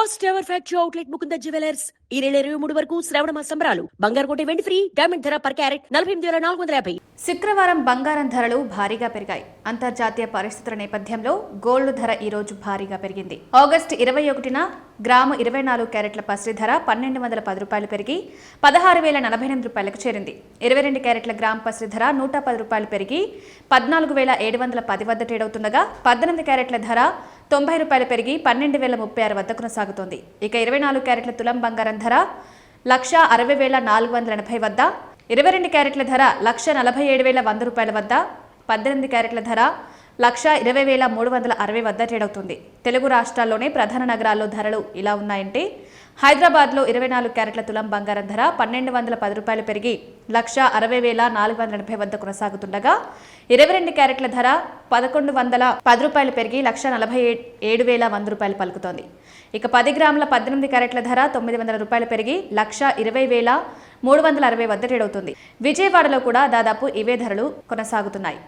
First ever factory outlet Mukunda jewellers ఈ నెల 23 వరకు శ్రావణ మాస సంబరాలు. బంగారు కొంటే వెండి ఫ్రీ. డైమండ్ ధర పర్ క్యారెట్ 48,450. శుక్రవారం బంగారం ధరలు భారీగా పెరిగాయి. అంతర్జాతీయ పరిస్థితుల నేపథ్యంలో గోల్డ్ ధర ఈ రోజు భారీగా పెరిగింది. ఆగస్టు 21న గ్రాము 24 క్యారెట్ల పసిడి ధర 1,210 రూపాయలు పెరిగి 16,048 రూపాయలకు చేరింది. 22 క్యారెట్ల గ్రామ్ పసిడి ధర 110 రూపాయలు పెరిగి 14,710 వద్ద ట్రేడవుతుండగా 18 క్యారెట్ల ధర 90 రూపాయలు పెరిగి 12,036 వద్ద కొనసాగుతోంది. ఇక 24 క్యారెట్ల తులం బంగారం ధర 1,60,480 వద్ద, 22 క్యారెట్ల ధర 1,47,100 రూపాయల వద్ద, 18 క్యారెట్ల ధర 1,20,360 వద్ద ట్రేడవుతుంది. తెలుగు రాష్ట్రాల్లోనే ప్రధాన నగరాల్లో ధరలు ఇలా ఉన్నాయంటే హైదరాబాద్లో 24 క్యారెట్ల తులం బంగారం ధర 1,210 రూపాయలు పెరిగి 1,60,480 వద్ద కొనసాగుతుండగా 22 క్యారెట్ల ధర 1,110 రూపాయలు పెరిగి 1,47,100 రూపాయలు పలుకుతోంది. ఇక 10 గ్రాముల 18 క్యారెట్ల ధర 900 రూపాయలు పెరిగి 1,20,360 వద్ద ట్రేడవుతుంది. విజయవాడలో కూడా దాదాపు ఇవే ధరలు కొనసాగుతున్నాయి.